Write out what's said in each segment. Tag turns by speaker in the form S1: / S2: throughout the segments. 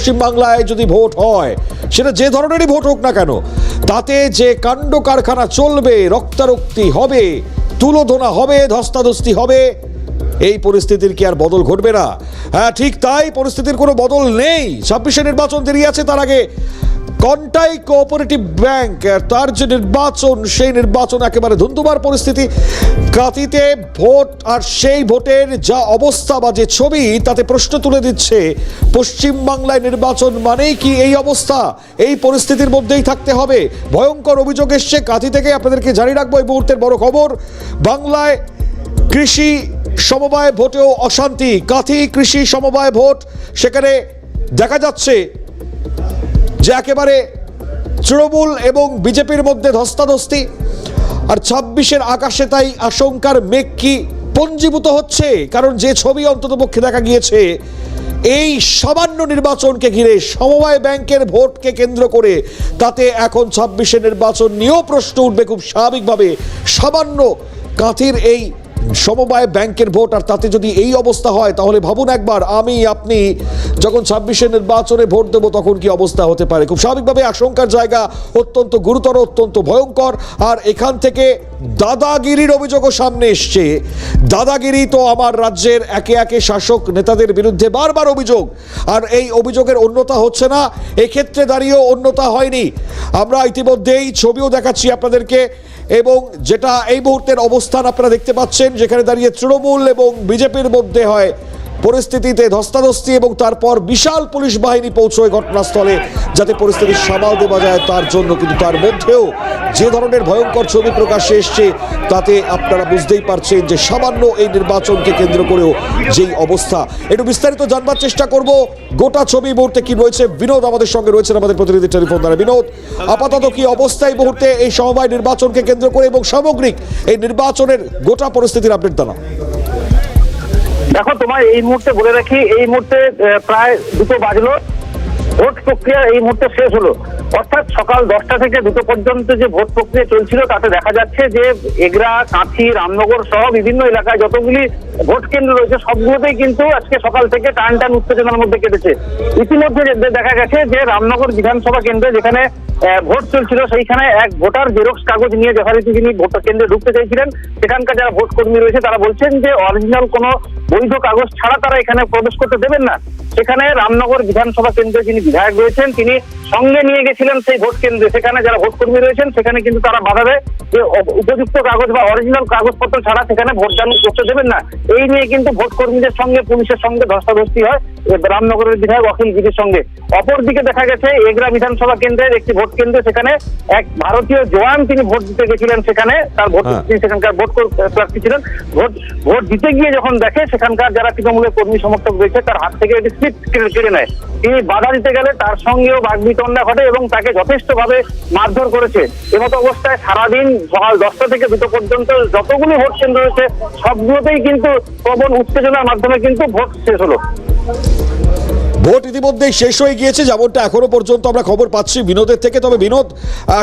S1: পশ্চিমবাংলায় যদি ভোট হয়, সেটা যে ধরনেরই ভোট হোক না কেন, তাতে যে কাণ্ড কারখানা চলবে, রক্তারক্তি হবে, তুলোধনা হবে, ধস্তাধস্তি হবে, এই পরিস্থিতির কি আর বদল ঘটবে না? হ্যাঁ, ঠিক তাই, পরিস্থিতির কোনো বদল নেই। 26-এ নির্বাচন দেরি আছে। তার আগে কন্টাই কোঅপারেটিভ ব্যাংক, তার যে নির্বাচন, সেই নির্বাচন একেবারে ধুন্ধুমার পরিস্থিতি। কাঁথিতে ভোট, আর সেই ভোটের যা অবস্থা বা যে ছবি, তাতে প্রশ্ন তুলে দিচ্ছে পশ্চিমবাংলায় নির্বাচন মানেই কি এই অবস্থা? এই পরিস্থিতির মধ্যেই থাকতে হবে। ভয়ঙ্কর অভিযোগ এসছে কাঁথি থেকে। আপনাদেরকে জানিয়ে রাখবো এই মুহূর্তের বড় খবর, বাংলায় কৃষি সমবায় ভোটেও অশান্তি। কাঁথি কৃষি সমবায় ভোট, সেখানে দেখা যাচ্ছে যে একেবারে তৃণমূল এবং বিজেপির মধ্যে ধস্তাধস্তি। আর 26-এর আকাশে তাই আশঙ্কার মেঘ কি পঞ্জীভূত হচ্ছে, কারণ যে ছবি অন্ততপক্ষে দেখা গিয়েছে এই সামান্য নির্বাচনকে ঘিরে, সমবায় ব্যাংকের ভোটকে কেন্দ্র করে, তাতে এখন 26-এর নির্বাচন নিয়েও প্রশ্ন উঠবে খুব স্বাভাবিকভাবে। সামান্য কাঁথির এই সমবায় ব্যাংকের ভোট, আর তাতে যদি এই অবস্থা হয়, তাহলে ভাবুন একবার, আমি আপনি যখন 26-এর নির্বাচনে ভোট দেবো, তখন কি অবস্থা হতে পারে। খুব স্বাভাবিকভাবে আশঙ্কার জায়গা অত্যন্ত গুরুতর, অত্যন্ত ভয়ঙ্কর। আর এখান থেকে দাদাগিরির অভিযোগও সামনে এসছে। দাদাগিরি তো আমার রাজ্যের একে একে শাসক নেতাদের বিরুদ্ধে বারবার অভিযোগ, আর এই অভিযোগের অন্যতা হচ্ছে না, এক্ষেত্রে দাঁড়িয়েও অন্যতা হয়নি। আমরা ইতিমধ্যেই ছবিও দেখাচ্ছি আপনাদেরকে, এবং যেটা এই মুহূর্তের অবস্থান আপনারা দেখতে পাচ্ছেন, যেখানে দাঁড়িয়ে তৃণমূল এবং বিজেপির মধ্যে হয় পরিস্থিতিতে ধস্তাধস্তি, এবং তারপর বিশাল পুলিশ বাহিনী পৌঁছয় ঘটনাস্থলে যাতে পরিস্থিতি সামাল দেওয়া যায় তার জন্য। কিন্তু তার মধ্যেও যে ধরনের ভয়ঙ্কর ছবি প্রকাশ্যে এসছে, তাতে আপনারা বুঝতেই পারছেন যে সামান্য এই নির্বাচনকে কেন্দ্র করেও যেই অবস্থা। একটু বিস্তারিত জানবার চেষ্টা করব, গোটা ছবি মুহূর্তে কি রয়েছে। বিনোদ আমাদের সঙ্গে রয়েছেন, আমাদের প্রতিনিধি টেলিফোন দ্বারা। বিনোদ, আপাতত কি অবস্থা এই মুহূর্তে এই সমবায় নির্বাচনকে কেন্দ্র করে, এবং সামগ্রিক এই নির্বাচনের গোটা পরিস্থিতির আপডেট জানা?
S2: দেখো, তোমার এই মুহূর্তে বলে রাখি, এই মুহূর্তে প্রায় 2টো বাজলো, ভোট প্রক্রিয়া এই মুহূর্তে শেষ হলো। অর্থাৎ সকাল 10টা থেকে 2টো পর্যন্ত যে ভোট প্রক্রিয়া চলছিল, তাতে দেখা যাচ্ছে যে এগরা, কাঁথি, রামনগর সহ বিভিন্ন এলাকায় যতগুলি ভোট কেন্দ্র রয়েছে, সবগুলোতেই কিন্তু আজকে সকাল থেকে টান টান উত্তেজনার মধ্যে কেটেছে। ইতিমধ্যে দেখা গেছে যে রামনগর বিধানসভা কেন্দ্রে যেখানে ভোট চলছিল, সেইখানে এক ভোটার জেরক্স কাগজ নিয়ে যথারীতি তিনি ভোট কেন্দ্রে ঢুকতে চাইছিলেন। সেখানকার যারা ভোট কর্মী রয়েছে তারা বলছেন যে অরিজিনাল কোনো বৈধ কাগজ ছাড়া তারা এখানে প্রবেশ করতে দেবেন না। সেখানে রামনগর বিধানসভা কেন্দ্রে যিনি বিধায়ক রয়েছেন, তিনি সঙ্গে নিয়ে গেছিলেন সেই ভোট কেন্দ্রে। সেখানে যারা ভোট কর্মী রয়েছেন, সেখানে কিন্তু তারা বাধা দেয় যে উপযুক্ত কাগজ বা অরিজিনাল কাগজপত্র ছাড়া সেখানে ভোটদান করতে দেবেন না। এই নিয়ে কিন্তু ভোট কর্মীদের সঙ্গে পুলিশের সঙ্গে ধস্তাধস্তি হয় রামনগরের বিধায়ক অখিল গিরির সঙ্গে। অপরদিকে দেখা গেছে এগরা বিধানসভা কেন্দ্রের একটি ভোট কেন্দ্রে, সেখানে এক ভারতীয় জওয়ান তিনি ভোট দিতে গেছিলেন। সেখানে তার ভোট, তিনি সেখানকার ভোট প্রার্থী ছিলেন। ভোট দিতে গিয়ে যখন দেখে সেখানকার যারা তৃণমূলের কর্মী সমর্থক রয়েছে, তার হাত থেকে একটি স্লিপ কেড়ে নেয়। তিনি বাধা দিতে গেলে তার সঙ্গেও বাগবিতণ্ডা ঘটে এবং তাকে যথেষ্টভাবে মারধর করেছে। এমতো অবস্থায় সারাদিন সকাল 10টা থেকে 2টো পর্যন্ত যতগুলি ভোট কেন্দ্র রয়েছে, সবগুলোতেই কিন্তু প্রবল উত্তেজনার মাধ্যমে কিন্তু ভোট শেষ হলো।
S1: ভোট ইতিমধ্যেই শেষ হয়ে গিয়েছে, যেমনটা এখনো পর্যন্ত আমরা খবর পাচ্ছি বিনোদের থেকে। তবে বিনোদ,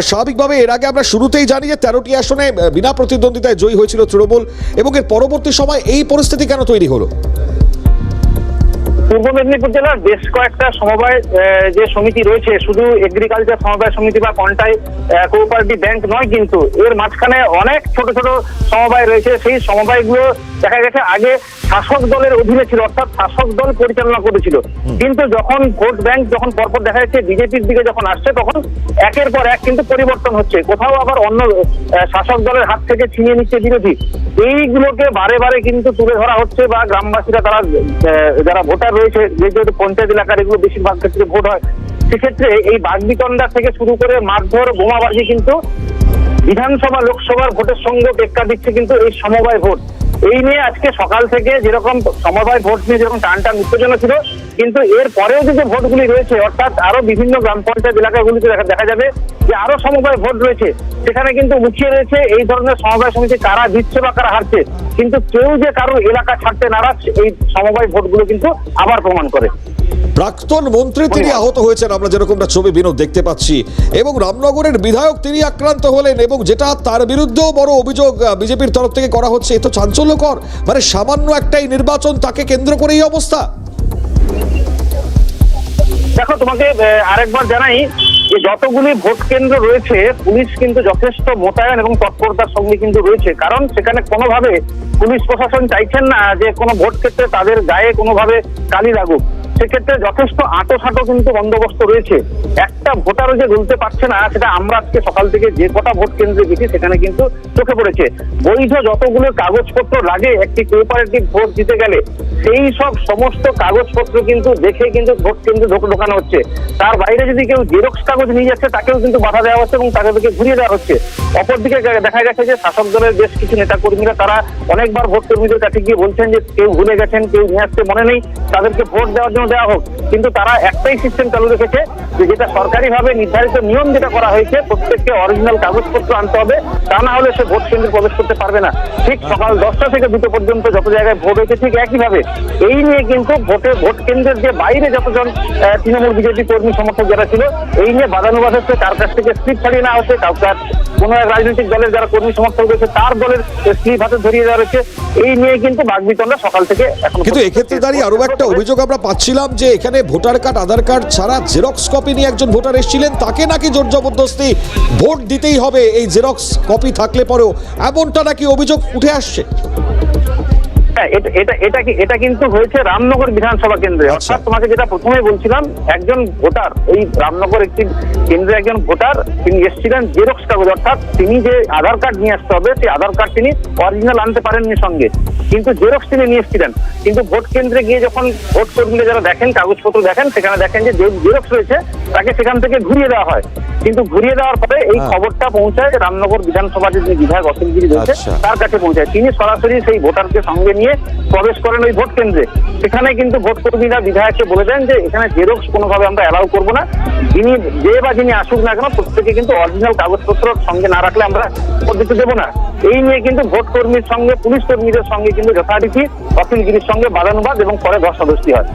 S1: স্বাভাবিকভাবে এর আগে আমরা শুরুতেই জানি যে 13টি আসনে বিনা প্রতিদ্বন্দ্বিতায় জয়ী হয়েছিল তৃণমূল, এবং এর পরবর্তী সময় এই পরিস্থিতি কেন তৈরি হলো?
S2: পূর্ব মেদিনীপুর জেলার বেশ কয়েকটা সমবায় যে সমিতি রয়েছে, শুধু এগ্রিকালচার সমবায় সমিতি বা কন্টাই কোঅপারেটিভ ব্যাংক নয়, কিন্তু এর মাঝখানে অনেক ছোট ছোট সমবায় রয়েছে। সেই সমবায়গুলো দেখা গেছে আগে শাসক দলের অধীনে ছিল, অর্থাৎ শাসক দল পরিচালনা করেছিল। কিন্তু যখন ভোট ব্যাংক যখন পরপর দেখা যাচ্ছে বিজেপির দিকে যখন আসছে, তখন একের পর এক কিন্তু পরিবর্তন হচ্ছে। কোথাও আবার অন্য শাসক দলের হাত থেকে ছিনিয়ে নিচ্ছে বিরোধী। এইগুলোকে বারে বারে কিন্তু তুলে ধরা হচ্ছে, বা গ্রামবাসীরা তারা যারা ভোটার রয়েছে, যেহেতু পঞ্চায়েত এলাকার এগুলো বেশিরভাগ ক্ষেত্রে ভোট হয়, সেক্ষেত্রে এই বাগবিতণ্ডা থেকে শুরু করে মারধর, বোমাবাজি কিন্তু বিধানসভা লোকসভার ভোটের সঙ্গে টেক্কা দিচ্ছে কিন্তু এই সমবায় ভোট। এই নিয়ে আজকে সকাল থেকে যেরকম সমবায় ভোট নিয়ে যেরকম টান টান উত্তেজনা ছিল, কিন্তু এর পরেও যে ভোটগুলি রয়েছে, অর্থাৎ আরো বিভিন্ন গ্রাম পঞ্চায়েত এলাকাগুলিতে দেখা যাবে যে আরো সমবায় ভোট রয়েছে, সেখানে কিন্তু মুখিয়ে রয়েছে এই ধরনের সমবায় সমিতি কারা জিতছে বা কারা হারছে। কিন্তু কেউ যে কারোর এলাকা ছাড়তে নারাজ, এই সমবায় ভোটগুলো কিন্তু আবার প্রমাণ করে।
S1: প্রাক্তন মন্ত্রী তিনি আহত হয়েছেন, আমরা যেরকমটা ছবি বিনোদ দেখতে পাচ্ছি, এবং রামনগরের বিধায়ক তিনি আক্রান্ত হলেন, এবং যেটা তার বিরুদ্ধেও বড় অভিযোগ বিজেপির তরফ থেকে করা হচ্ছে। এ তো চাঞ্চল্যকর, মানে সামান্য একটাই নির্বাচন, তাকে কেন্দ্র করে এই অবস্থা।
S2: দেখো তোমাকে আরেকবার জানাই যে যতগুলি ভোট কেন্দ্র রয়েছে পুলিশ কিন্তু যথেষ্ট মোতায়েন এবং তৎপরতার সঙ্গে কিন্তু রয়েছে, কারণ সেখানে কোনোভাবে পুলিশ প্রশাসন চাইছেন না যে কোনো ভোট ক্ষেত্রে তাদের গায়ে কোনোভাবে কালি লাগুক। সেক্ষেত্রে যথেষ্ট আঁটো কিন্তু বন্দোবস্ত রয়েছে। একটা ভোটারও যে বলতে পারছে না সেটা আমরা আজকে সকাল থেকে যে কটা ভোট কেন্দ্রে গেছি সেখানে কিন্তু চোখে পড়েছে। বৈধ যতগুলো কাগজপত্র লাগে একটি কোঅপারেটিভ ভোট দিতে গেলে সেই সব সমস্ত কাগজপত্র কিন্তু দেখে কিন্তু ভোট কেন্দ্রে ঢোকানো হচ্ছে। তার বাইরে যদি কেউ জেরক্স কাগজ নিয়ে যাচ্ছে তাকেও কিন্তু বাধা দেওয়া হচ্ছে এবং তাদেরকে ঘুরিয়ে দেওয়া হচ্ছে। অপরদিকে দেখা গেছে যে শাসক দলের বেশ কিছু নেতাকর্মীরা তারা অনেকবার ভোট কর্মীদের কাছে গিয়ে বলছেন যে কেউ ভুলে গেছেন, কেউ নিয়ে আসতে মনে নেই, তাদেরকে ভোট দেওয়ার জন্য দেওয়া হোক। কিন্তু তারা একটাই সিস্টেম চালু রেখেছে যে যেটা সরকারিভাবে নির্ধারিত নিয়ম যেটা করা হয়েছে প্রত্যেককে অরিজিনাল কাগজপত্র আনতে হবে, তা না হলে সে ভোট কেন্দ্রে প্রবেশ করতে পারবে না। ঠিক সকাল 10টা থেকে 2টো পর্যন্ত যত জায়গায় ভোট হয়েছে ঠিক একইভাবে এই নিয়ে কিন্তু ভোট কেন্দ্রের যে বাইরে যতজন তৃণমূল বিজেপি কর্মী সমর্থক যারা ছিল এই নিয়ে বাদানুবাদ হচ্ছে, তার কাছ থেকে স্লিপ ছাড়িয়ে নেওয়া হচ্ছে, কাউকে কোনো এক রাজনৈতিক দলের যারা কর্মী সমর্থক রয়েছে তার দলের স্লিপ হাতে ধরিয়ে দেওয়া হচ্ছে। এই নিয়ে কিন্তু বাকবিতণ্ডা সকাল থেকে এখন।
S1: কিন্তু এক্ষেত্রে দাঁড়িয়ে আরো একটা অভিযোগ আমরা পাচ্ছিলাম যে এখানে ভোটার কার্ড আধার কার্ড ছাড়া জেরক্স কপি নিয়ে একজন ভোটার এসেছিলেন, তাকে নাকি জোর জবরদস্তি ভোট দিতেই হবে এই জেরক্স কপি থাকলে পরেও, এমনটা নাকি অভিযোগ উঠে আসছে।
S2: এটা কিন্তু হয়েছে রামনগর বিধানসভা কেন্দ্রে। অর্থাৎ তোমাকে যেটা প্রথমে বলছিলাম, একজন ভোটার এই রামনগর একটি কেন্দ্রে একজন ভোটার তিনি এসেছিলেন জেরক্স কাগজ, অর্থাৎ তিনি যে আধার কার্ড নিয়ে আসতে হবে সেই আধার কার্ড তিনি অরিজিনাল আনতে পারেননি সঙ্গে, কিন্তু জেরক্স তিনি নিয়ে এসেছিলেন। কিন্তু ভোট কেন্দ্রে গিয়ে যখন ভোট কর্মীরা যারা দেখেন কাগজপত্র দেখেন সেখানে দেখেন যে জেরক্স রয়েছে, তাকে সেখান থেকে ঘুরিয়ে দেওয়া হয়। কিন্তু ঘুরিয়ে দেওয়ার পরে এই খবরটা পৌঁছায় রামনগর বিধানসভার যে বিধায়ক অখিল গিরি রয়েছে তার কাছে পৌঁছায়। তিনি সরাসরি সেই ভোটারকে সঙ্গে নিয়ে প্রবেশ করেন ওই ভোট কেন্দ্রে। সেখানে কিন্তু ভোট কর্মীরা বিধায়ককে বলে দেন যে এখানে জেরক্স কোনোভাবে আমরা অ্যালাউ করবো না, যিনি আসুক না কেন প্রত্যেকে কিন্তু অরিজিনাল কাগজপত্র সঙ্গে না রাখলে আমরা ভোট দিতে দেবো না। এই নিয়ে কিন্তু ভোট কর্মীর সঙ্গে পুলিশ কর্মীদের সঙ্গে কিন্তু যথারীতি অখিল গিরির সঙ্গে বাদানুবাদ এবং পরে ধস্তাধস্তি হয়।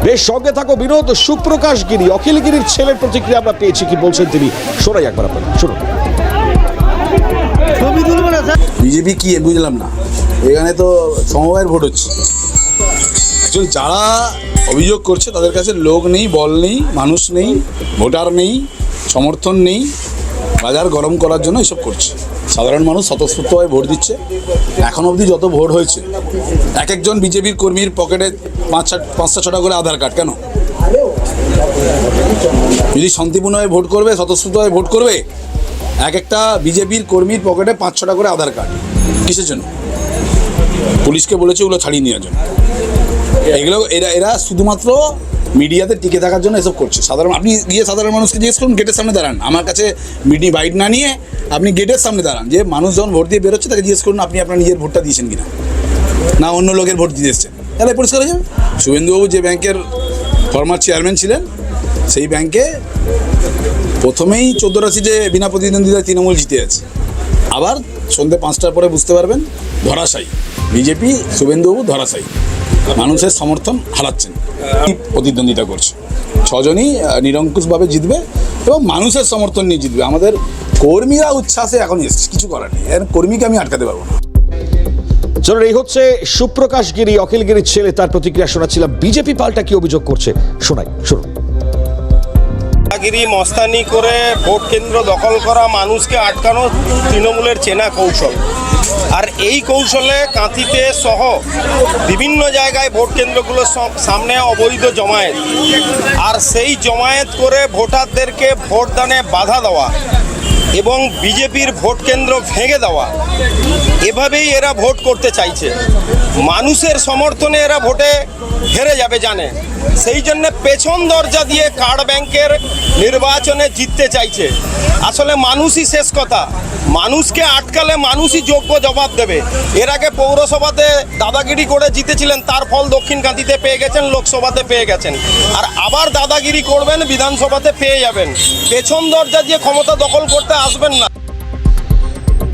S1: বেশ, সঙ্গে থাকো বিনোদ। সুপ্রকাশ গিরি অখিল গিরির ছেলের প্রতিক্রিয়া আমরা পেয়েছি, কি বলছেন তিনি শোনাই একবার আপনার, শুনুন।
S3: বিজেপি কি বুঝলাম না, এখানে তো সমবায়ের ভোট হচ্ছে। অ্যাকচুয়ালি যারা অভিযোগ করছে তাদের কাছে লোক নেই, বল নেই, মানুষ নেই, ভোটার নেই, সমর্থন নেই, বাজার গরম করার জন্য এসব করছে। সাধারণ মানুষ স্বতঃস্ফূর্তভাবে ভোট দিচ্ছে। এখন অবধি যত ভোট হয়েছে এক একজন বিজেপির কর্মীর পকেটে 5-6টা করে আধার কার্ড। কেন? যদি শান্তিপূর্ণভাবে ভোট করবে, স্বতঃস্ফূর্তভাবে ভোট করবে, এক একটা বিজেপির কর্মীর পকেটে 5-6টা করে আধার কার্ড কিসের জন্য? পুলিশকে বলেছে ওগুলো ছাড়িয়ে নেওয়ার জন্য। এগুলো এরা শুধুমাত্র মিডিয়াতে টিকে থাকার জন্য এসব করছে। আপনি গিয়ে সাধারণ মানুষকে জিজ্ঞেস করুন, গেটের সামনে দাঁড়ান, আমার কাছে বাইট না নিয়ে আপনি গেটের সামনে দাঁড়ান, যে মানুষ যখন ভোট দিয়ে বেরোচ্ছে তাকে জিজ্ঞেস করুন আপনি আপনার নিজের ভোটটা দিয়েছেন কিনা, না অন্য লোকের ভোট দিয়ে এসছেন, তাহলে পরিষ্কার হয়ে যাবে। শুভেন্দুবাবু যে ব্যাংকের ফর্মার চেয়ারম্যান ছিলেন, সেই ব্যাংকে প্রথমেই 14টা সিটে বিনা প্রতিদ্বন্দ্বিতায় তৃণমূল জিতে আছে। আবার সন্ধ্যে 5টার পরে বুঝতে পারবেন ধরাশায়ী বিজেপি, শুভেন্দুবাবু ধরাশায়ী, মানুষের সমর্থন হারাচ্ছেন, প্রতিদ্বন্দ্বিতা করছে। 6জনই নিরঙ্কুশভাবে জিতবে এবং মানুষের সমর্থন নিয়ে জিতবে। আমাদের কর্মীরা উচ্ছ্বাসে এখন এসছে, কিছু করার নেই, এর কর্মীকে আমি আটকাতে পারবো না।
S1: চলুন, এই হচ্ছে সুপ্রকাশ গিরি অখিল গিরির ছেলে, তার প্রতিক্রিয়া শোনাচ্ছিলাম। বিজেপি পাল্টা কি অভিযোগ করছে শোনাই, শুনুন।
S4: দাদাগিরি মস্তানি করে ভোট কেন্দ্র দখল করা, মানুষকে আটকানো তৃণমূলের চেনা কৌশল। আর এই কৌশলে কাঁথিতে সহ বিভিন্ন জায়গায় ভোট কেন্দ্রগুলোর সামনে অবৈধ জমায়েত, আর সেই জমায়েত করে ভোটারদেরকে ভোটদানে বাধা দেওয়া এবং বিজেপির ভোট কেন্দ্র ভেঙে দেওয়া, এভাবেই এরা ভোট করতে চাইছে। মানুষের সমর্থনে এরা ভোটে হেরে যাবে জানে, সেই জন্য পেছন দরজা দিয়ে কার্ড ব্যাংকের নির্বাচনে জিততে চাইছে। আসলে মানুষই শেষ কথা, মানুষকে আটকালে মানুষই যোগ্য জবাব দেবে। এর আগে পৌরসভাতে দাদাগিরি করে জিতেছিলেন, তার ফল দক্ষিণ কাঁথিতে পেয়ে গেছেন, লোকসভাতে পেয়ে গেছেন, আর আবার দাদাগিরি করবেন বিধানসভাতে পেয়ে যাবেন। পেছন দরজা দিয়ে ক্ষমতা দখল করতে আসবেন না,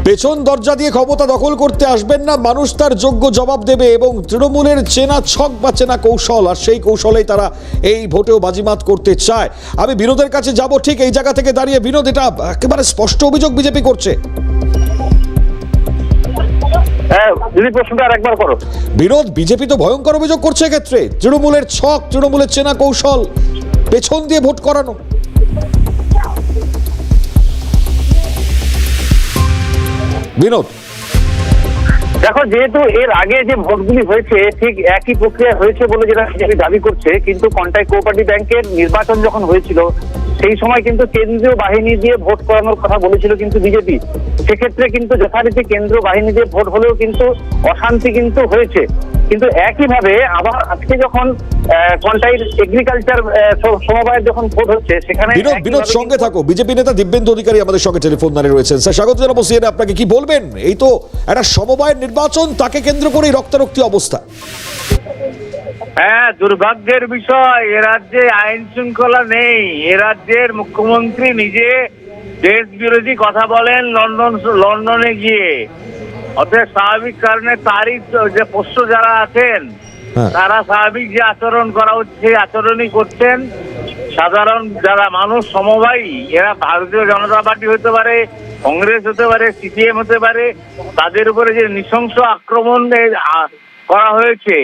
S1: পেছন দরজা দিয়ে ক্ষমতা দখল করতে আসবেন না, মানুষ তার যোগ্য জবাব দেবে। এবং তৃণমূলের চেনা ছক বা চেনা কৌশল, আর সেই কৌশলেই তারা এই ভোটেও বাজিমাত করতে চায়। আমি বিনোদের কাছে যাব ঠিক এই জায়গা থেকে দাঁড়িয়ে। বিনোদ, এটা একেবারে স্পষ্ট অভিযোগ বিজেপি করছে।
S2: যদি প্রশ্নটা আরেকবার করো।
S1: বিনোদ, বিজেপি তো ভয়ঙ্কর অভিযোগ করছে এক্ষেত্রে, তৃণমূলের ছক, তৃণমূলের চেনা কৌশল। পেছন দিয়ে ভোট করানো? বিনোদ,
S2: দেখো, যেহেতু এর আগে যে ভোটগুলি হয়েছে ঠিক একই প্রক্রিয়া হয়েছে বলে যেটা বিজেপি দাবি করছে, কিন্তু কন্টাই কোঅপারেটিভ ব্যাংকের নির্বাচন যখন হয়েছিল সেই সময় কিন্তু কেন্দ্রীয় বাহিনী দিয়ে ভোট করানোর কথা বলেছিল কিন্তু বিজেপি। সেক্ষেত্রে কিন্তু যথারীতি কেন্দ্রীয় বাহিনী দিয়ে ভোট হলেও কিন্তু অশান্তি কিন্তু হয়েছে। কিন্তু একইভাবে আবার আজকে যখন কন্টাইর এগ্রিকালচার সমবায়ের যখন ভোট হচ্ছে সেখানে
S1: বিনোদ সঙ্গে থাকো। বিজেপি নেতা দিব্যেন্দু অধিকারী আমাদের সঙ্গে টেলিফোন লাইনে রয়েছেন। স্যার, স্বাগত জানাবো সিএনএ। আপনাকে কি বলবেন? এই তো একটা সমবায়ের নির্বাচন, তাকে কেন্দ্র করেই রক্তারক্তি অবস্থা।
S5: হ্যাঁ, দুর্ভাগ্যের বিষয়, এ রাজ্যে আইন শৃঙ্খলা নেই। এ রাজ্যের মুখ্যমন্ত্রী নিজে দেশ বিরোধী কথা বলেন লন্ডনে গিয়ে। অতএব স্বাভাবিক কারণে তারই যে পোষ্য যারা আছেন তারা স্বাভাবিক যে আচরণ করা হচ্ছে সেই আচরণই করছেন। সাধারণ যারা মানুষ সমবায়ী, এরা ভারতীয় জনতা পার্টি হতে পারে, কংগ্রেস হতে পারে, সিপিএম হতে পারে, তাদের উপরে যে নৃশংস আক্রমণ করা হয়েছে,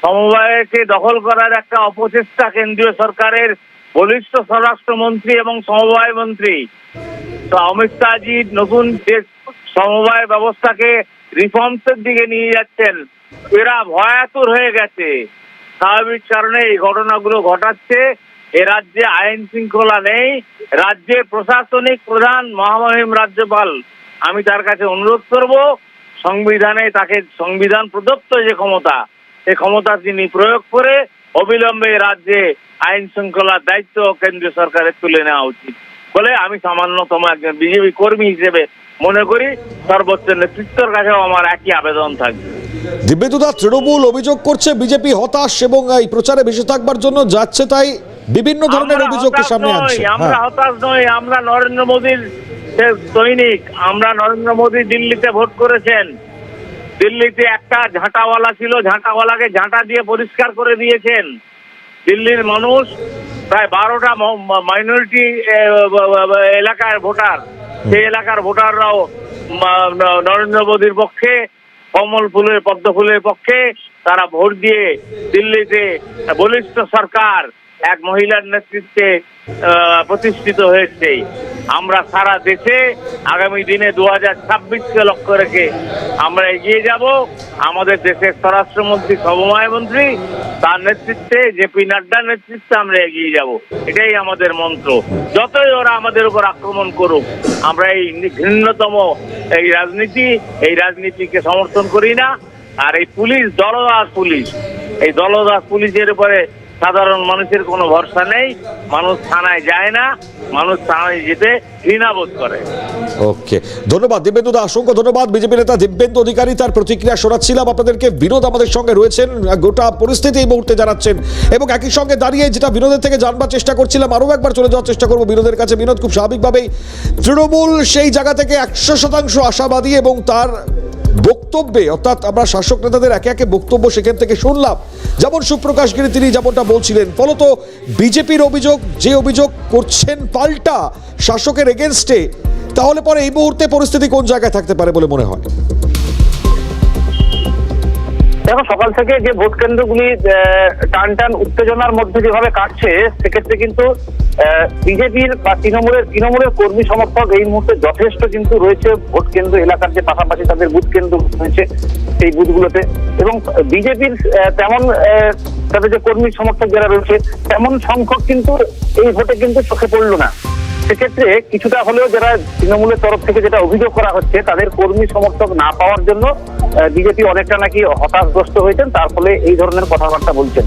S5: সমবায়কে দখল করার একটা অপচেষ্টা কেন্দ্রীয় সরকারের বলিষ্ঠ স্বরাষ্ট্রমন্ত্রী এবং সমবায় মন্ত্রী তো অমিত শাহজি নতুন যে সমবায় ব্যবস্থাকে রিফর্মসের দিকে নিয়ে যাচ্ছেন, এরা ভয়াতুর হয়ে গেছে। স্বাভাবিক কারণে এই ঘটনাগুলো ঘটাচ্ছে। এ রাজ্যে আইন শৃঙ্খলা নেই। রাজ্যের প্রশাসনিক প্রধান মহামহিম রাজ্যপাল, আমি তার কাছে অনুরোধ করব, সংবিধানে তাকে সংবিধান প্রদত্ত যে ক্ষমতা, এই ক্ষমতা তিনি প্রয়োগ করে অবিলম্বে রাজ্যে আইন শৃঙ্খলার দায়িত্ব কেন্দ্রীয় সরকারের তুলে নেওয়া উচিত বলে আমি সামান্যতম একজন বিজেপি কর্মী হিসেবে মনে করি। সর্বোচ্চ নেতৃত্বের কাছেও আমার একই আবেদন থাকবে।
S1: দিব্যেন্দুদা, তৃণমূল অভিযোগ করছে বিজেপি হতাশ এবং এই প্রচারে ভেসে থাকবার জন্য যাচ্ছে, তাই বিভিন্ন ধরনের অভিযোগকে সামনে আনছে।
S5: আমরা হতাশ নই, আমরা নরেন্দ্র মোদীর সৈনিক। আমরা নরেন্দ্র মোদী দিল্লিতে ভোট করেছেন। দিল্লিতে একটা ঝাঁটাওয়ালা ছিল, ঝাঁটাওয়ালাকে ঝাঁটা দিয়ে পরিষ্কার করে দিয়েছেন। দিল্লির মানুষ প্রায় 12টা মাইনরিটি এলাকার ভোটার, সেই এলাকার ভোটাররাও নরেন্দ্র মোদীর পক্ষে, কমল ফুলের পদ্ম ফুলের পক্ষে তারা ভোট দিয়ে দিল্লিতে বলিষ্ঠ সরকার এক মহিলার নেতৃত্বে প্রতিষ্ঠিত হয়েছে। আমরা সারা দেশে আগামী দিনে 2026কে লক্ষ্য রেখে আমরা এগিয়ে যাব। আমাদের দেশের স্বরাষ্ট্রমন্ত্রী, সমবায় মন্ত্রী, তার নেতৃত্বে, জেপি নাড্ডার নেতৃত্বে আমরা এগিয়ে যাব। এটাই আমাদের মন্ত্র। যতই ওরা আমাদের উপর আক্রমণ করুক, আমরা এই ঘৃণ্যতম এই রাজনীতিকে সমর্থন করি না। আর এই পুলিশ, এই দলদাস পুলিশের উপরে সাধারণ মানুষের কোনো ভরসা নেই। মানুষ থানায় যায় না, মানুষ থানায় যেতে ঘৃণা বোধ করে।
S1: ওকে, ধন্যবাদ দিব্যেন্দুদা, অসংখ্য ধন্যবাদ। বিজেপি নেতা দিব্যেন্দু অধিকারী, তার প্রতিক্রিয়া শোনাচ্ছিলাম আপনাদেরকে। বিনোদ আমাদের সঙ্গে রয়েছেন, গোটা পরিস্থিতি এই মুহূর্তে জানাচ্ছেন এবং একই সঙ্গে দাঁড়িয়ে যেটা বিনোদের থেকে জানবার চেষ্টা করছিলাম, আরও একবার চলে যাওয়ার চেষ্টা করবো বিনোদের কাছে। বিনোদ, খুব স্বাভাবিকভাবেই তৃণমূল সেই জায়গা থেকে 100% আশাবাদী এবং তার বক্তব্যে, অর্থাৎ আমরা শাসক নেতাদের একে একে বক্তব্য সেখান থেকে শুনলাম, যেমন সুপ্রকাশ গিরি তিনি যেমনটা বলছিলেন। ফলত বিজেপির অভিযোগ, যে অভিযোগ করছেন পাল্টা শাসকের এগেনস্টে, তাহলে পরে এই মুহূর্তে পরিস্থিতি কোন জায়গায় থাকতে পারে বলে মনে হয়?
S2: দেখো, সকাল থেকে যে ভোট কেন্দ্রগুলি টান উত্তেজনার মধ্যে যেভাবে কাটছে, সেক্ষেত্রে কিন্তু বিজেপির বা তৃণমূলের কর্মী সমর্থক এই মুহূর্তে যথেষ্ট কিন্তু রয়েছে ভোট কেন্দ্র এলাকার, যে পাশাপাশি তাদের বুথ কেন্দ্র রয়েছে সেই বুথগুলোতে। এবং বিজেপির তেমন তাদের যে কর্মী সমর্থক যারা রয়েছে তেমন সংখ্যক কিন্তু এই ভোটে কিন্তু চোখে পড়লো না। সেক্ষেত্রে কিছুটা হলেও যারা তৃণমূলের তরফ থেকে যেটা অভিযোগ করা হচ্ছে, তাদের কর্মী সমর্থক না পাওয়ার জন্য বিজেপি অনেকটা নাকি হতাশগ্রস্ত হয়েছেন, তার ফলে এই ধরনের কথাবার্তা বলছেন।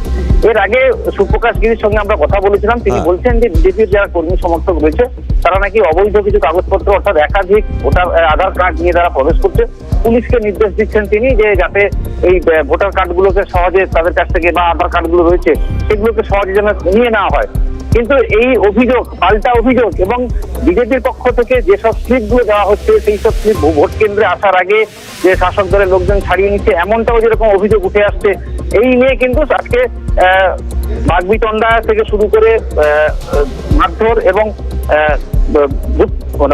S2: এর আগে সুপ্রকাশ গিরির সঙ্গে আমরা কথা বলেছিলাম, তিনি বলছেন যে বিজেপির যারা কর্মী সমর্থক রয়েছে তারা নাকি অবৈধ কিছু কাগজপত্র, অর্থাৎ একাধিক ভোটার আধার কার্ড নিয়ে তারা প্রবেশ করছে। পুলিশকে নির্দেশ দিচ্ছেন তিনি যে যাতে এই ভোটার কার্ডগুলোকে সহজে তাদের কাছ থেকে, বা আধার কার্ডগুলো রয়েছে সেগুলোকে সহজে যেন নিয়ে নেওয়া হয়। কিন্তু এই অভিযোগ, পাল্টা অভিযোগ, এবং বিজেপির পক্ষ থেকে যেসব স্লিপগুলো দেওয়া হচ্ছে সেই সব স্লিপ ভোট কেন্দ্রে আসার আগে যে শাসক দলের লোকজন ছাড়িয়ে নিচ্ছে, এমনটাও যেরকম অভিযোগ উঠে আসছে, এই নিয়ে কিন্তু আজকে বাগবিতণ্ডা থেকে শুরু করে মারধর এবং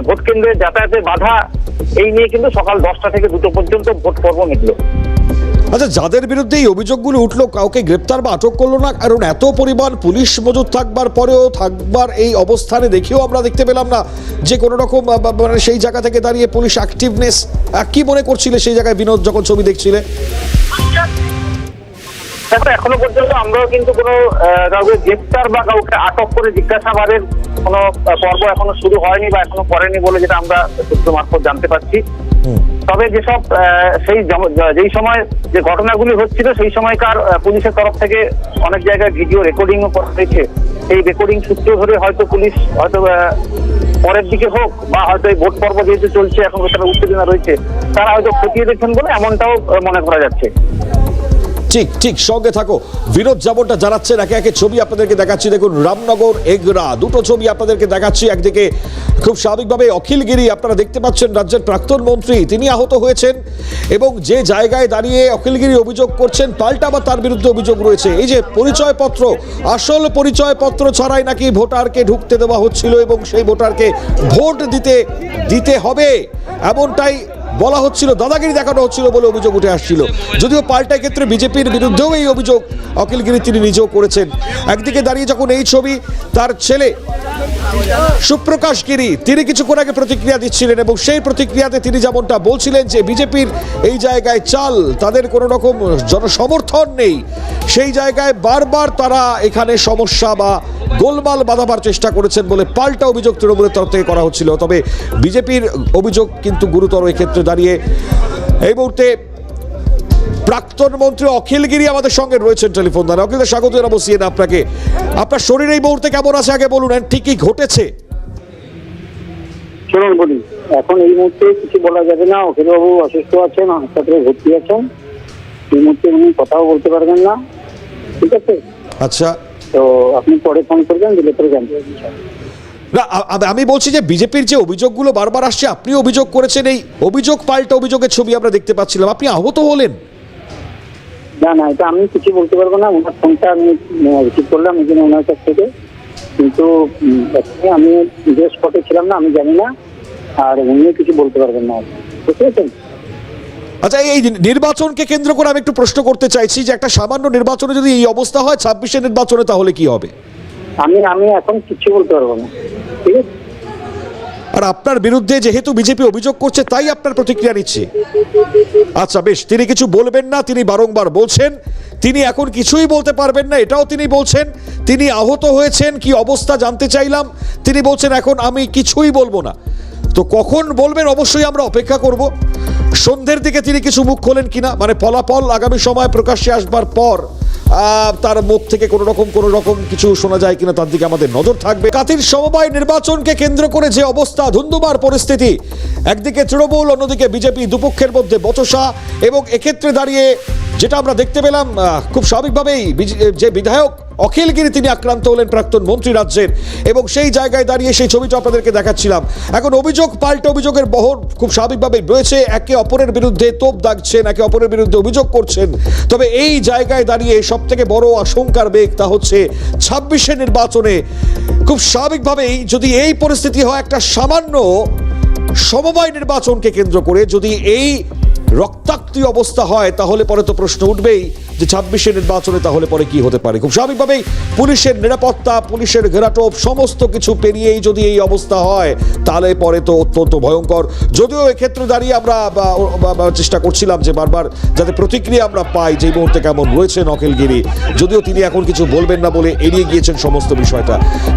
S2: ভোট কেন্দ্রে যাতায়াতের বাধা, এই নিয়ে কিন্তু সকাল 10টা থেকে 2টো পর্যন্ত ভোট পর্ব মিটল।
S1: আচ্ছা, যাদের বিরুদ্ধে এই অভিযোগগুলো উঠলো কাউকে গ্রেপ্তার বা আটক করলো না, কারণ এত পরিমাণ পুলিশ মজুদ থাকবার পরেও থাকবার এই অবস্থানে দেখেও আমরা দেখতে পেলাম না যে কোনো রকম মানে সেই জায়গা থেকে দাঁড়িয়ে পুলিশ অ্যাক্টিভনেস। কি মনে করছিলে সেই জায়গায় বিনোদ যখন ছবি দেখছিলে?
S2: দেখো, এখনো পর্যন্ত আমরাও কিন্তু কোনো কাউকে গ্রেপ্তার বা কাউকে আটক করে জিজ্ঞাসাবাদের কোনো পর্ব এখনো শুরু হয়নি বা এখনো করেনি বলে যেটা আমরা সূত্র মারফত জানতে পারছি। তবে যেসব যেই সময় যে ঘটনাগুলি হচ্ছিল সেই সময়কার পুলিশের তরফ থেকে অনেক জায়গায় ভিডিও রেকর্ডিংও করা হয়েছে। এই রেকর্ডিং সূত্র ধরে হয়তো পুলিশ হয়তো পরের দিকে হোক বা হয়তো এই ভোট পর্ব যেহেতু চলছে এখন তারা উত্তেজনা রয়েছে, তারা হয়তো খতিয়ে দেখছেন বলে এমনটাও মনে করা যাচ্ছে।
S1: ঠিক ঠিক, সঙ্গে থাকো। বিনোদ যেমনটা জানাচ্ছেন, একে একে ছবি আপনাদেরকে দেখাচ্ছি। দেখুন, রামনগর এগরা দুটো ছবি আপনাদেরকে দেখাচ্ছি। একদিকে খুব স্বাভাবিকভাবে অখিলগিরি, আপনারা দেখতে পাচ্ছেন রাজ্যের প্রাক্তন মন্ত্রী, তিনি আহত হয়েছেন এবং যে জায়গায় দাঁড়িয়ে অখিলগিরি অভিযোগ করছেন পাল্টা বা তার বিরুদ্ধে অভিযোগ রয়েছে। এই যে পরিচয়পত্র, আসল পরিচয়পত্র ছাড়াই নাকি ভোটারকে ঢুকতে দেওয়া হচ্ছিল এবং সেই ভোটারকে ভোট দিতে হবে এমনটাই বলা হচ্ছিল, দাদাগিরি দেখানো হচ্ছিল বলে অভিযোগ উঠে আসছিল। যদিও পাল্টা ক্ষেত্রে বিজেপির বিরুদ্ধেও এই অভিযোগ অখিলগিরি তিনি নিজেও করেছেন। একদিকে দাঁড়িয়ে যখন এই ছবি, তার ছেলে সুপ্রকাশ গিরি তিনি কিছুক্ষণ আগে প্রতিক্রিয়া দিচ্ছিলেন এবং সেই প্রতিক্রিয়াতে তিনি যেমনটা বলছিলেন যে বিজেপির এই জায়গায় চাল, তাদের কোনো রকম জনসমর্থন নেই, সেই জায়গায় বারবার তারা এখানে সমস্যা বা গোলমাল বাঁধাবার চেষ্টা করেছেন বলে পাল্টা অভিযোগ তৃণমূলের তরফ থেকে করা হচ্ছিল। তবে বিজেপির অভিযোগ কিন্তু গুরুতর। এক্ষেত্রে দাঁড়িয়ে এই মুহূর্তে প্রাক্তন মন্ত্রী অখিলগিরি আমাদের সঙ্গে রয়েছেন টেলিফোন দ্বারা। অখিলদা, স্বাগত জানাবো সিএন আপনাকে। আপনার শরীর এই মুহূর্তে কেমন আছে আগে বলুন, ঠিক কি ঘটেছে?
S6: শুনুন বলি, এখন এই মুহূর্তে কিছু বলা যাবে না। অখিলবাবু অসুস্থ আছেন, হাসপাতালে ভর্তি আছেন, এই মুহূর্তে উনি কথাও বলতে পারবেন না, ঠিক আছে?
S1: আচ্ছা,
S6: তো আপনি পরে ফোন করবেন, দিলে পরে জানতে পারবেন।
S1: না, আমি বলছি যে বিজেপির যে অভিযোগগুলো বারবার আসছে, আপনি অভিযোগ করেছেন, এই অভিযোগ পাল্টা অভিযোগের ছবি আমরা দেখতে পাচ্ছিলাম, আপনি আহত হলেন।
S6: না না, এটা আমি কিছু বলতে পারবো না। ওনার ফোনটা আমি রিসিভ করলাম এই জন্য ওনার কাছ থেকে, কিন্তু আমি যে স্পটে ছিলাম না, আমি জানি না, আর উনিও কিছু বলতে পারবেন না, বুঝতে পেরেছেন?
S1: আচ্ছা, এই নির্বাচনকে কেন্দ্র করে আমি একটু প্রশ্ন করতে চাইছি যে একটা সামান্য নির্বাচনে যদি এই অবস্থা হয় 26-এর নির্বাচনে, তাহলে কি হবে?
S6: আমি এখন কিছু বলতে পারবো না, ঠিক আছে?
S1: আর আপনার বিরুদ্ধে যেহেতু বিজেপি অভিযোগ করছে তাই আপনার প্রতিক্রিয়া নিচ্ছে। আচ্ছা বেশ, তিনি কিছু বলবেন না, তিনি বারংবার বলছেন তিনি এখন কিছুই বলতে পারবেন না, এটাও তিনি বলছেন। তিনি আহত হয়েছেন, কি অবস্থা জানতে চাইলাম, তিনি বলছেন এখন আমি কিছুই বলবো না। তো কখন বলবেন অবশ্যই আমরা অপেক্ষা করব। সন্ধ্যের দিকে তিনি কিছু মুখ খোলেন কিনা, মানে ফলাফল আগামী সময় প্রকাশ্যে আসবার পর তার মুখ থেকে কোনো রকম কিছু শোনা যায় কিনা তার দিকে আমাদের নজর থাকবে। কাতির সমবায় নির্বাচনকে কেন্দ্র করে যে অবস্থা, ধুন্ধুমার পরিস্থিতি, একদিকে তৃণমূল, অন্যদিকে বিজেপি, দুপক্ষের মধ্যে বচসা। এবং এক্ষেত্রে দাঁড়িয়ে যেটা আমরা দেখতে পেলাম, খুব স্বাভাবিকভাবেই যে বিধায়ক অখিলগিরি তিনি আক্রান্ত হলেন, প্রাক্তন মন্ত্রী রাজ্যের, এবং সেই জায়গায় দাঁড়িয়ে সেই ছবিটা আপনাদেরকে দেখাচ্ছিলাম। এখন অভিযোগ পাল্টা অভিযোগের বহর খুব স্বাভাবিকভাবেই রয়েছে, একে অপরের বিরুদ্ধে তোপ দাগছেন, একে অপরের বিরুদ্ধে অভিযোগ করছেন। তবে এই জায়গায় দাঁড়িয়ে সব থেকে বড় আশঙ্কার বেগ, তা হচ্ছে 26-এর নির্বাচনে খুব স্বাভাবিকভাবেই যদি এই পরিস্থিতি হয়, একটা সামান্য সমবায় নির্বাচনকে কেন্দ্র করে যদি এই রক্তাক্ত অবস্থা হয়, তাহলে পরে তো প্রশ্ন উঠবেই যে 26-এর নির্বাচনে তাহলে পরে কি হতে পারে। খুব স্বাভাবিকভাবেই পুলিশের নিরাপত্তা, পুলিশের ঘেরাটোপ সমস্ত কিছু পেরিয়েই যদি এই অবস্থা হয়, তাহলে পরে তো অত্যন্ত ভয়ঙ্কর। যদিও এক্ষেত্রে দাঁড়িয়ে আমরা চেষ্টা করছিলাম যে বারবার যাতে প্রতিক্রিয়া আমরা পাই যে এই মুহূর্তে কেমন রয়েছেন অখিলগিরি, যদিও তিনি এখন কিছু বলবেন না বলে এড়িয়ে গিয়েছেন সমস্ত বিষয়টা।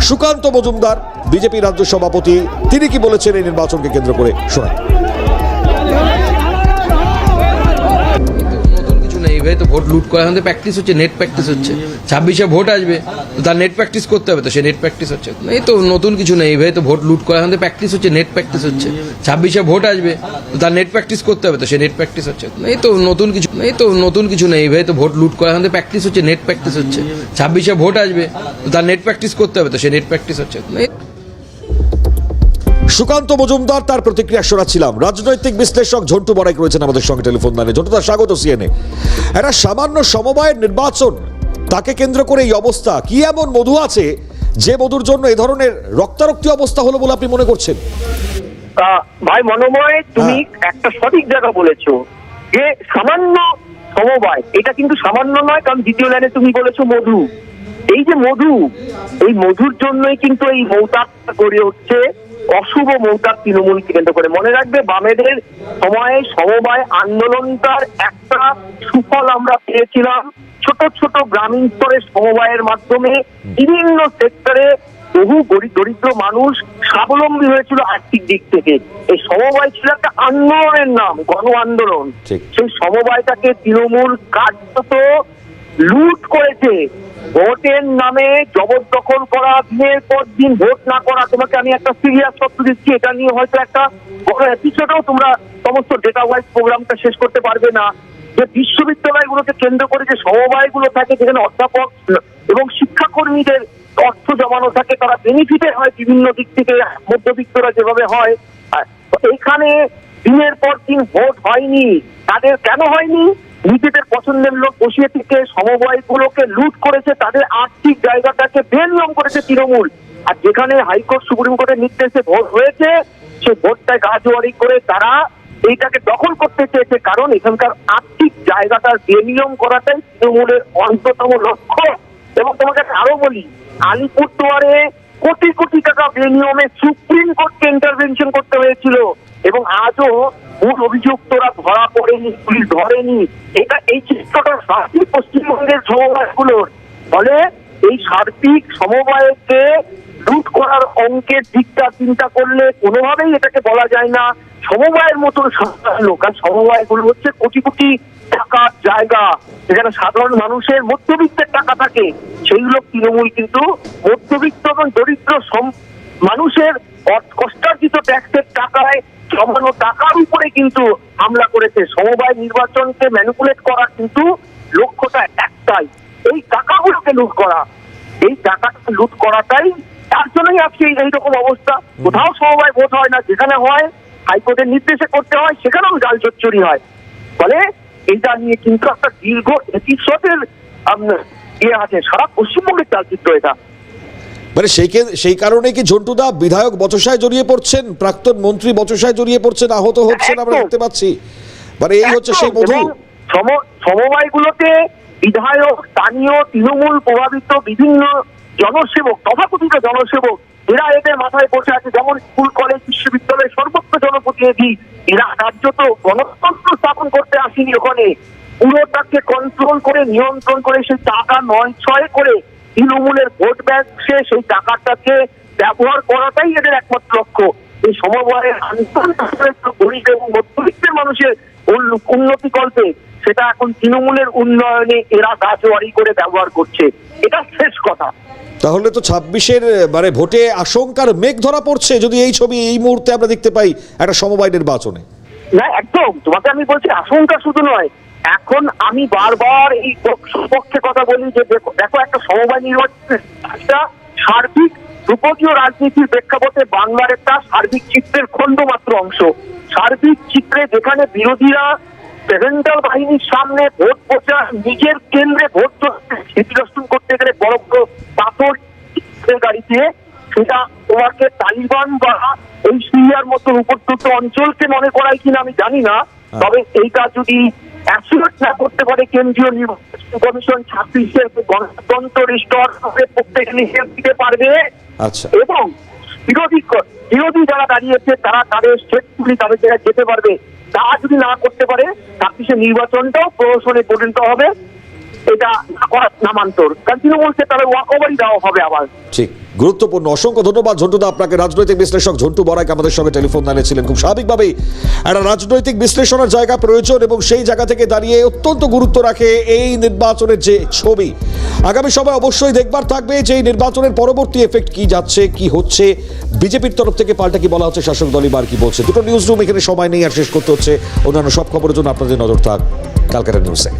S1: সুকান্ত মজুমদার, বিজেপি রাজ্য সভাপতি, তিনি কি বলেছেন এই নির্বাচনকে কেন্দ্র করে, শোনান।
S7: এইভাবে তো ভোট লুট করা আমাদের প্র্যাকটিস হচ্ছে, নেট প্র্যাকটিস হচ্ছে। 26-এ ভোট আসবে তো তার নেট প্র্যাকটিস করতে হবে, তো সে নেট প্র্যাকটিস হচ্ছে। এই তো নতুন কিছু নেই, এইভাবে তো ভোট লুট করা আমাদের প্র্যাকটিস হচ্ছে, নেট প্র্যাকটিস হচ্ছে। 26-এ ভোট আসবে তো তার নেট প্র্যাকটিস করতে হবে, তো সে নেট প্র্যাকটিস হচ্ছে। এই তো নতুন কিছু নেই, এইভাবে তো ভোট লুট করা আমাদের প্র্যাকটিস হচ্ছে, নেট প্র্যাকটিস হচ্ছে। 26-এ ভোট আসবে তো তার নেট প্র্যাকটিস করতে হবে, তো সে নেট প্র্যাকটিস হচ্ছে।
S1: সুকান্ত মজুমদার তার প্রতিক্রিয়া শোনাচ্ছিলাম। রাজনৈতিক বিশ্লেষক ঝন্টু বড়াইক রয়েছেন আমাদের সঙ্গে টেলিফোন লাইনে। ঝন্টু দা, স্বাগত সিএনএ। একটা সামান্য সমবায়ের নির্বাচন, তাকে কেন্দ্র করে এই অবস্থা, কি এমন মধু আছে যে মধুর জন্য এ ধরনের রক্তারক্তি অবস্থা হলো বলে আপনি মনে করছেন?
S2: ভাই মনোময়, তুমি একটা সঠিক জায়গা বলেছো যে সামান্য সমবায়, এটা কিন্তু সামান্য নয়, কারণ দ্বিতীয় লাইনে তুমি বলেছো মধু। এই যে মধু, এই মধুর জন্যই কিন্তু এই মৌতাকটা গড়ে উঠছে, অশুভ মৌতাক তৃণমূলকে কেন্দ্র করে। মনে রাখবে, বামেদের সময়ে সমবায় আন্দোলনটার একটা সুফল আমরা পেয়েছিলাম। ছোট ছোট গ্রামীণ স্তরের সমবায়ের মাধ্যমে বিভিন্ন সেক্টরে বহু দরিদ্র মানুষ স্বাবলম্বী হয়েছিল আর্থিক দিক থেকে। এই সমবায় ছিল একটা আন্দোলনের নাম, গণ আন্দোলন।
S1: ঠিক।
S2: সেই সমবায়টাকে তৃণমূল কার্যত লুট করেছে। ভোটের নামে জবরদখল করা, দিনের পর দিন ভোট না করা। তোমাকে আমি একটা সিরিয়াস তথ্য দিচ্ছি, এটা নিয়ে হয়তো একটা বড় এপিসোডও তোমরা সমস্ত ডেটা ওয়াইজ প্রোগ্রামটা শেষ করতে পারবে না। যে বিশ্ববিদ্যালয়গুলোকে কেন্দ্র করে যে সমবায়গুলো থাকে, যেখানে অধ্যাপক এবং শিক্ষাকর্মীদের অর্থ জমানো থাকে, তারা বেনিফিটে হয় বিভিন্ন দিক থেকে, মধ্যবিত্তরা যেভাবে হয়। এইখানে দিনের পর দিন ভোট হয়নি। তাদের কেন হয়নি? নিজেদের পছন্দের লোক বসিয়ে থেকে সমবায়গুলোকে লুট করেছে, তাদের আর্থিক জায়গাটাকে বেনিয়ম করেছে তৃণমূল। আর যেখানে হাইকোর্ট সুপ্রিম কোর্টের নির্দেশে ভোট হয়েছে, সে ভোটটায় গাজোয়ারি করে তারা এইটাকে দখল করতে চেয়েছে, কারণ এখানকার আর্থিক জায়গাটার বেনিয়ম করাটাই তৃণমূলের অন্যতম লক্ষ্য। এবং তোমাকে আরো বলি, আলিপুরদুয়ারে কোটি কোটি টাকা বেনিয়মে সুপ্রিম কোর্টকে ইন্টারভেনশন করতে হয়েছিল, এবং আজও মূল অভিযুক্তরা ধরা পড়েনি, পুলিশ ধরেনি। এটা এই চিত্রটা সার্বিক পশ্চিমবঙ্গের সমবায়গুলোর ফলে। এই সার্বিক সমবায়কে লুট করার অঙ্কের দিকটা চিন্তা করলে কোনোভাবেই এটাকে বলা যায় না সমবায়ের মতন সাধারণ লোক। আর সমবায়গুলো হচ্ছে কোটি কোটি টাকার জায়গা, যেখানে সাধারণ মানুষের মধ্যবিত্তের টাকা থাকে। সেইগুলো তৃণমূল কিন্তু মধ্যবিত্ত এবং দরিদ্র মানুষের কষ্টার্জিত ট্যাক্সের টাকায় জমানো টাকার উপরে কিন্তু হামলা করেছে। সমবায় নির্বাচনকে ম্যানিপুলেট করা কিন্তু লক্ষ্যটা একটাই, এই টাকাগুলোকে লুট করা। এই টাকাকে লুট করাটাই, তার জন্যই আজকে এইরকম অবস্থা। কোথাও সমবায় ভোট হয় না, যেখানে হয় হাইকোর্টের নির্দেশে করতে হয়, সেখানেও জাল চচ্চড়ি হয়। ফলে এইটা নিয়ে কিন্তু একটা দীর্ঘ এপিসোডের ইয়ে আছে, সারা পশ্চিমবঙ্গের চালচিত্র এটা।
S1: মানে সেই কারণে কি ঝন্টুদা বিধায়ক বচসায় জড়িয়ে পড়ছেন, প্রাক্তন মন্ত্রী বচসায় জড়িয়ে পড়ছেন, আহত হচ্ছেন, আমরা দেখতে পাচ্ছি। মানে এই হচ্ছে সেই মধু।
S2: সমবায়গুলোতে বিধায়ক, স্থানীয় তৃণমূল প্রভাবিত বিভিন্ন জনসেবক, তথাকথিত জনসেবক, এরা এদের মাথায় বসে আছে। যেমন স্কুল, কলেজ, বিশ্ববিদ্যালয়ের সর্বোচ্চ জনপ্রতিনিধি, এরা কার্যত গণতন্ত্র স্থাপন করতে আসেনি ওখানে। পুরোটাকে কন্ট্রোল করে, নিয়ন্ত্রণ করে, সেই টাকা নয় ছয় করে তৃণমূলের ভোট ব্যাংকে সেই টাকাটাকে ব্যবহার করাটাই এদের একমাত্র লক্ষ্য। এই সমবায়ের আন্দোলন গরিব এবং মধ্যবিত্তের মানুষের উন্নতি কল্পে সেটা এখন তৃণমূলের উন্নয়নে এরা গাজোয়ারি করে ব্যবহার করছে। এটা শেষ কথা।
S1: তাহলে তো 26-এর মানে ভোটে আশঙ্কার মেঘ ধরা পড়ছে, যদি এই ছবি এই মুহূর্তে আমরা দেখতে পাই একটা সমবায় নির্বাচনে।
S2: না, একদম তোমাকে আমি বলছি, আশঙ্কা শুধু নয়, এখন আমি বারবার এই পক্ষে কথা বলি যে দেখো একটা সমবায় নির্বাচনের একটা সার্বিক রূপকীয় রাজনীতির প্রেক্ষাপটে বাংলার একটা সার্বিক চিত্রের খণ্ডমাত্র অংশ। সার্বিক চিত্রে যেখানে বিরোধীরা সেন্ট্রাল বাহিনীর সামনে ভোট প্রচার, নিজের কেন্দ্রে ভোট ক্ষতিগ্রস্ত করতে গেলে বড় বড় পাথর গাড়িতে, সেটা তোমাকে তালিবান বা এই সিরিয়ার মতো উপদ্রুত অঞ্চলকে মনে করাই কিনা আমি জানি না। তবে এইটা যদি অ্যাবসলিউট না করতে পারে কেন্দ্রীয় নির্বাচন কমিশন, 26-এর গণতন্ত্র রিস্টোর প্রত্যেকে নিষেধ দিতে পারবে।
S1: আচ্ছা।
S2: এবং বিরোধী যারা দাঁড়িয়েছে তারা তাদের স্টেটগুলি তাদের জায়গায় যেতে পারবে। তা যদি না করতে পারে, 26-এর নির্বাচনটাও প্রহসনে পরিণত হবে। এটা না করার নামান্তর, কারণ তৃণমূলকে তাহলে ওয়াকওভারই দেওয়া হবে আবার।
S1: ঠিক, গুরুত্বপূর্ণ। অসংখ্য ধন্যবাদ ঝন্টুদা আপনাকে। রাজনৈতিক বিশ্লেষক ঝন্টু বড়াইক আমাদের সঙ্গে টেলিফোন লাইনে ছিলেন। খুব স্বাভাবিকভাবেই একটা রাজনৈতিক বিশ্লেষণের জায়গা প্রয়োজন, এবং সেই জায়গা থেকে দাঁড়িয়ে অত্যন্ত গুরুত্ব রাখে এই নির্বাচনের যে ছবি। আগামী সময় অবশ্যই দেখবার থাকবে যে এই নির্বাচনের পরবর্তী এফেক্ট কি যাচ্ছে, কি হচ্ছে, বিজেপির তরফ থেকে পাল্টা কি বলা হচ্ছে, শাসক দলই বার কি বলছে। দুটো নিউজ রুম এখানে সময় নেই, আর শেষ করতে হচ্ছে। অন্যান্য সব খবরের জন্য আপনাদের নজর থাক ক্যালকাটা নিউজে।